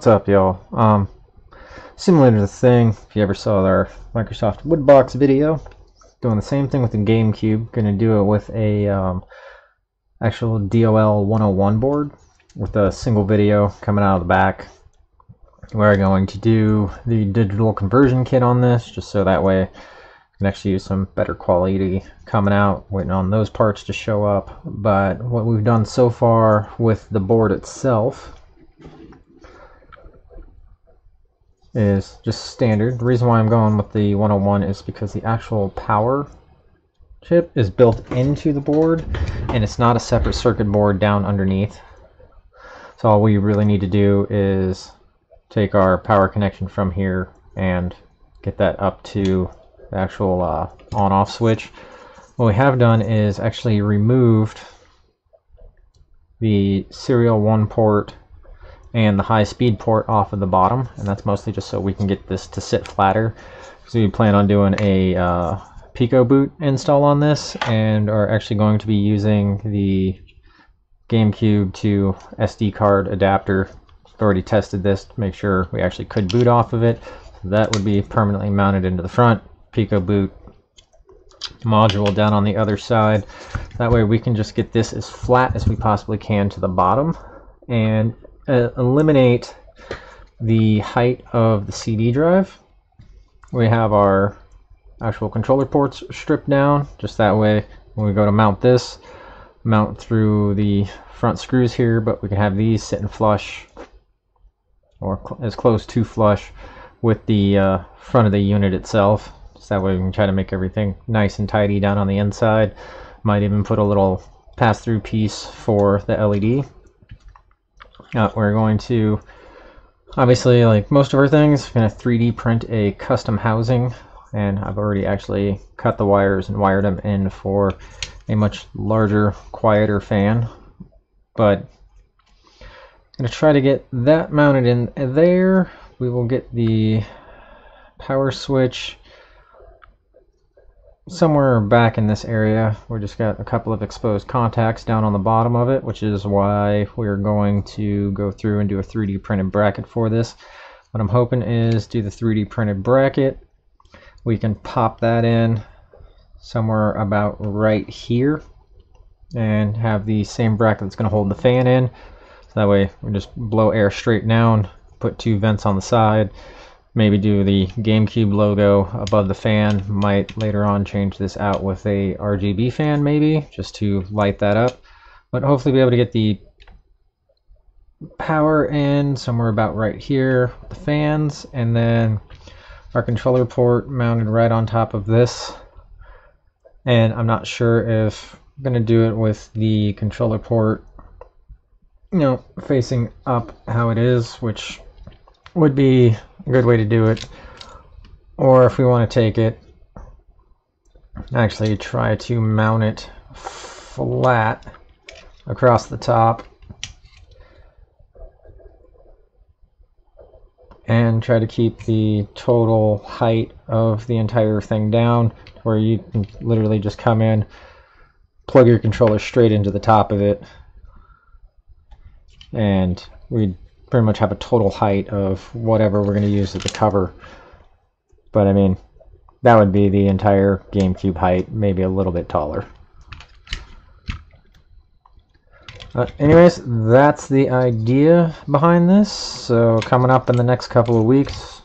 What's up, y'all? Similar to the thing, if you ever saw our Microsoft Woodbox video, doing the same thing with the GameCube. Going to do it with a actual DOL 101 board with a single video coming out of the back. We're going to do the digital conversion kit on this, just so that way I can actually use some better quality coming out, waiting on those parts to show up. But what we've done so far with the board itself is just standard. The reason why I'm going with the 101 is because the actual power chip is built into the board and it's not a separate circuit board down underneath. So all we really need to do is take our power connection from here and get that up to the actual on-off switch. What we have done is actually removed the serial 1 port and the high-speed port off of the bottom, and that's mostly just so we can get this to sit flatter. So we plan on doing a Pico boot install on this, and are actually going to be using the GameCube to SD card adapter. I've already tested this to make sure we actually could boot off of it. So that would be permanently mounted into the front. Pico boot module down on the other side. That way we can just get this as flat as we possibly can to the bottom and eliminate the height of the CD drive. We have our actual controller ports stripped down, just that way when we go to mount this, mount through the front screws here, but we can have these sitting flush or as close to flush with the front of the unit itself. So that way we can try to make everything nice and tidy down on the inside. Might even put a little pass-through piece for the LED. We're going to, obviously, like most of our things, going to 3D print a custom housing, and I've already actually cut the wires and wired them in for a much larger, quieter fan. But I'm going to try to get that mounted in there. We will get the power switch somewhere back in this area. We just got a couple of exposed contacts down on the bottom of it, which is why we're going to go through and do a 3D printed bracket for this. What I'm hoping is do the 3D printed bracket. We can pop that in somewhere about right here and have the same bracket that's going to hold the fan in. So that way we just blow air straight down, put 2 vents on the side. Maybe do the GameCube logo above the fan. Might later on change this out with a RGB fan maybe, just to light that up. But hopefully be able to get the power in somewhere about right here with the fans, and then our controller port mounted right on top of this. And I'm not sure if I'm going to do it with the controller port, you know, facing up how it is, which would be a good way to do it, or if we want to take it, actually try to mount it flat across the top and try to keep the total height of the entire thing down, where you can literally just come in, plug your controller straight into the top of it, and we'd pretty much have a total height of whatever we're going to use as the cover. But I mean, that would be the entire GameCube height, maybe a little bit taller. Anyways, that's the idea behind this. So coming up in the next couple of weeks,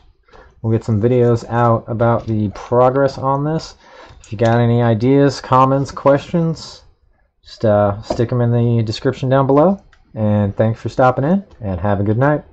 we'll get some videos out about the progress on this. If you got any ideas, comments, questions, just stick them in the description down below. And thanks for stopping in, and have a good night.